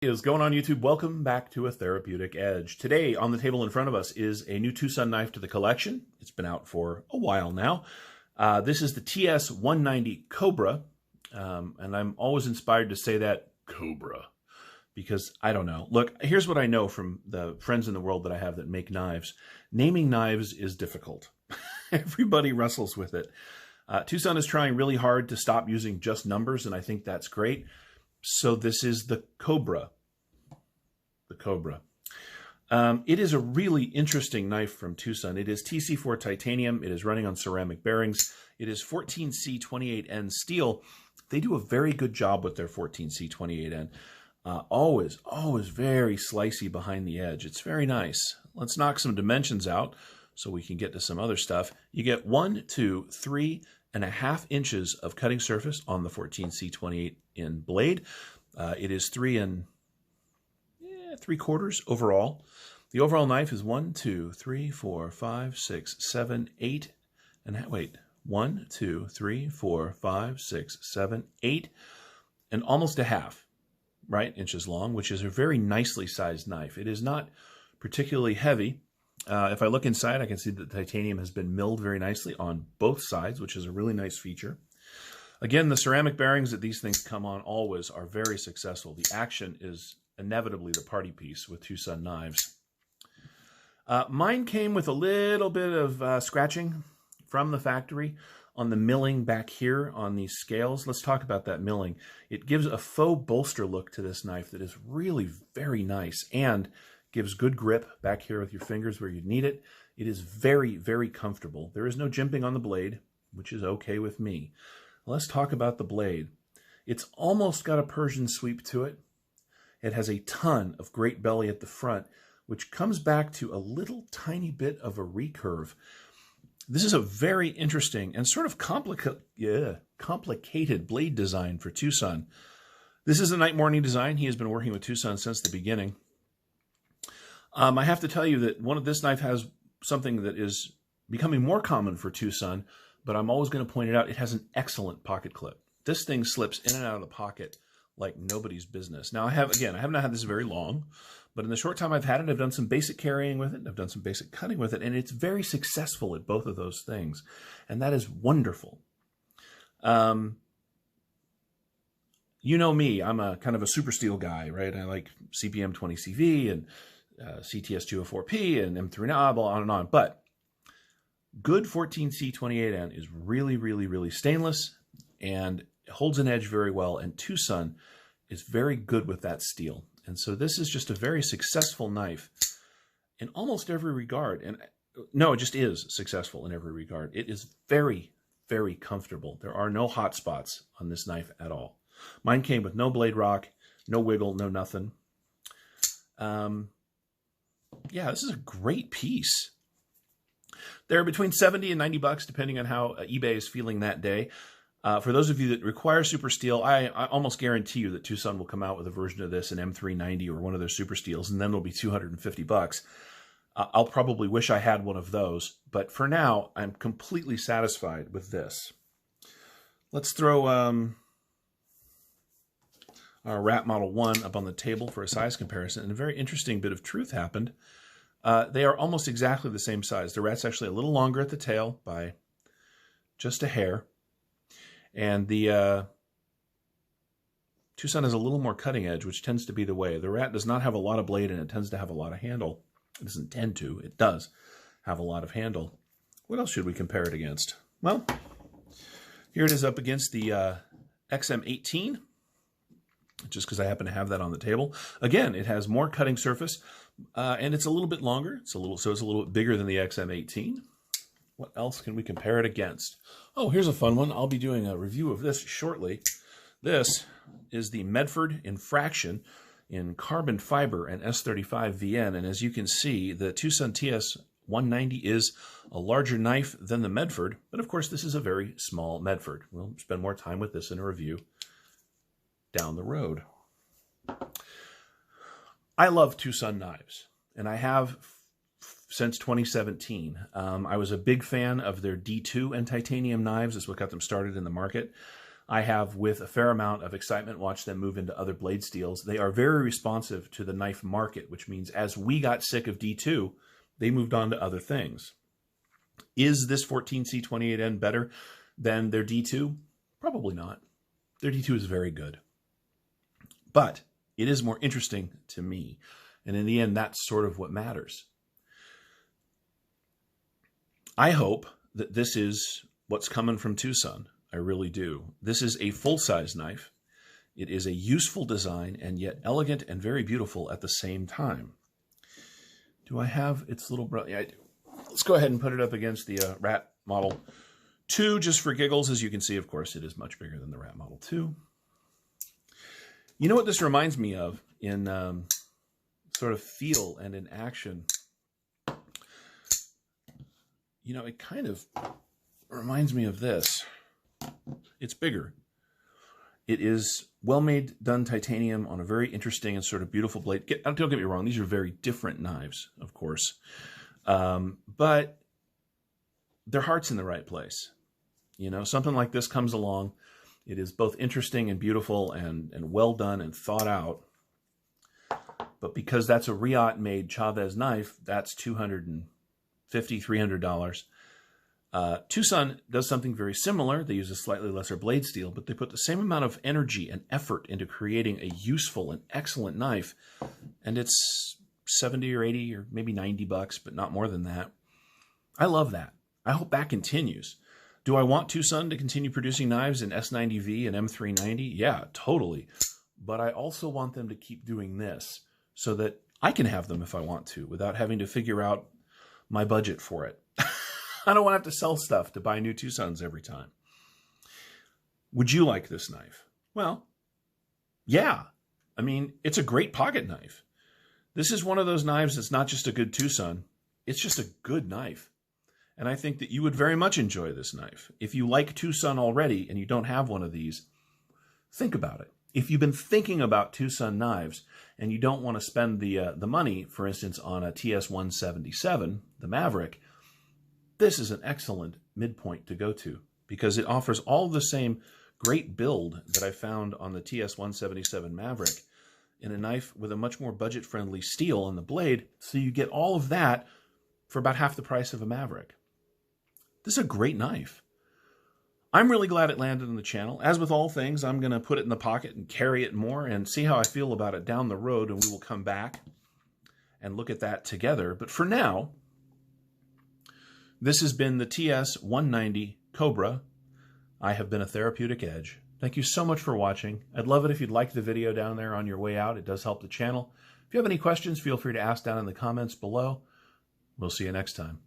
What is going on, YouTube? Welcome back to A Therapeutic Edge. Today on the table in front of us is a new Twosun knife to the collection. It's been out for a while now. This is the TS190 Cobra, and I'm always inspired to say that Cobra because I don't know. Look, here's what I know from the friends in the world that I have that make knives. Naming knives is difficult. Everybody wrestles with it. Twosun is trying really hard to stop using just numbers, and I think that's great. So this is the Cobra. The Cobra. It is a really interesting knife from Twosun. It is TC4 titanium. It is running on ceramic bearings. It is 14C28N steel. They do a very good job with their 14C28N. Always very slicey behind the edge. It's very nice. Let's knock some dimensions out so we can get to some other stuff. You get 1, 2, 3.5 inches of cutting surface on the 14C28N blade. It is 3 3/4 overall. The overall knife is 1, 2, 3, 4, 5, 6, 7, 8, and wait, 1, 2, 3, 4, 5, 6, 7, 8, and almost a half, right, inches long, which is a very nicely sized knife. It is not particularly heavy. If I look inside, I can see that the titanium has been milled very nicely on both sides, which is a really nice feature. Again, the ceramic bearings that these things come on always are very successful. The action is inevitably the party piece with Twosun knives. Mine came with a little bit of scratching from the factory on the milling back here on these scales. Let's talk about that milling. It gives a faux bolster look to this knife that is really very nice and gives good grip back here with your fingers where you need it. It is very, very comfortable. There is no jimping on the blade, which is okay with me. Let's talk about the blade. It's almost got a Persian sweep to it. It has a ton of great belly at the front, which comes back to a little tiny bit of a recurve. This is a very interesting and sort of complicated blade design for Twosun. This is a night morning design. He has been working with Twosun since the beginning. I have to tell you that this knife has something that is becoming more common for Twosun, but I'm always going to point it out. It has an excellent pocket clip. This thing slips in and out of the pocket like nobody's business. Now, I have not had this very long, but in the short time I've had it, I've done some basic carrying with it, I've done some basic cutting with it, and it's very successful at both of those things, and that is wonderful. You know me, I'm a kind of a super steel guy, right? I like CPM 20CV and CTS 204P and M3 knob, on and on. But good 14C28N is really, really, really stainless and holds an edge very well. And Twosun is very good with that steel. And so this is just a very successful knife in almost every regard. And no, it just is successful in every regard. It is very, very comfortable. There are no hot spots on this knife at all. Mine came with no blade rock, no wiggle, no nothing. Yeah, this is a great piece. They're between 70 and 90 bucks, depending on how eBay is feeling that day. For those of you that require super steel, I almost guarantee you that Twosun will come out with a version of this, an M390 or one of their super steels, and then it'll be 250 bucks. I'll probably wish I had one of those, but for now, I'm completely satisfied with this. Let's throw our Rat Model 1 up on the table for a size comparison, and a very interesting bit of truth happened. They are almost exactly the same size. The Rat's actually a little longer at the tail by just a hair, and the Twosun has a little more cutting edge, which tends to be the way. The Rat does not have a lot of blade, and it tends to have a lot of handle. It doesn't tend to. It does have a lot of handle. What else should we compare it against? Well, here it is up against the XM18, just because I happen to have that on the table. Again, it has more cutting surface, and it's a little bit longer. So it's a little bit bigger than the XM18. What else can we compare it against? Oh, here's a fun one. I'll be doing a review of this shortly. This is the Medford Infraction in carbon fiber and S35 VN, and as you can see, the Twosun TS190 is a larger knife than the Medford, but of course this is a very small Medford. We'll spend more time with this in a review down the road. I love Twosun knives, and I have since 2017. I was a big fan of their D2 and titanium knives. That's what got them started in the market. I have, with a fair amount of excitement, watched them move into other blade steels. They are very responsive to the knife market, which means as we got sick of D2, they moved on to other things. Is this 14C28N better than their D2? Probably not. Their D2 is very good. But it is more interesting to me. And in the end, that's sort of what matters. I hope that this is what's coming from Twosun. I really do. This is a full-size knife. It is a useful design and yet elegant and very beautiful at the same time. Do I have its little brother? Yeah, I do. Let's go ahead and put it up against the Rat Model 2 just for giggles. As you can see, of course, it is much bigger than the Rat Model 2. You know what this reminds me of in sort of feel and in action? You know, it kind of reminds me of this. It's bigger. It is well-made, done titanium on a very interesting and sort of beautiful blade. Don't get me wrong, these are very different knives, of course. But their heart's in the right place. You know, something like this comes along. It is both interesting and beautiful and well done and thought out. But because that's a Riot-made Chavez knife, that's $250, $300. Twosun does something very similar. They use a slightly lesser blade steel, but they put the same amount of energy and effort into creating a useful and excellent knife. And it's 70 or 80 or maybe $90, but not more than that. I love that. I hope that continues. Do I want Twosun to continue producing knives in S90V and M390? Yeah, totally. But I also want them to keep doing this so that I can have them if I want to without having to figure out my budget for it. I don't want to have to sell stuff to buy new Twosuns every time. Would you like this knife? Well, yeah. I mean, it's a great pocket knife. This is one of those knives that's not just a good Twosun. It's just a good knife. And I think that you would very much enjoy this knife. If you like Twosun already and you don't have one of these, think about it. If you've been thinking about Twosun knives and you don't want to spend the money, for instance, on a TS177, the Maverick, this is an excellent midpoint to go to because it offers all the same great build that I found on the TS177 Maverick in a knife with a much more budget-friendly steel on the blade, so you get all of that for about half the price of a Maverick. This is a great knife. I'm really glad it landed on the channel. As with all things, I'm going to put it in the pocket and carry it more and see how I feel about it down the road, and we will come back and look at that together. But for now, this has been the TS190 Cobra. I have been a Therapeutic Edge. Thank you so much for watching. I'd love it if you'd like the video down there on your way out. It does help the channel. If you have any questions, feel free to ask down in the comments below. We'll see you next time.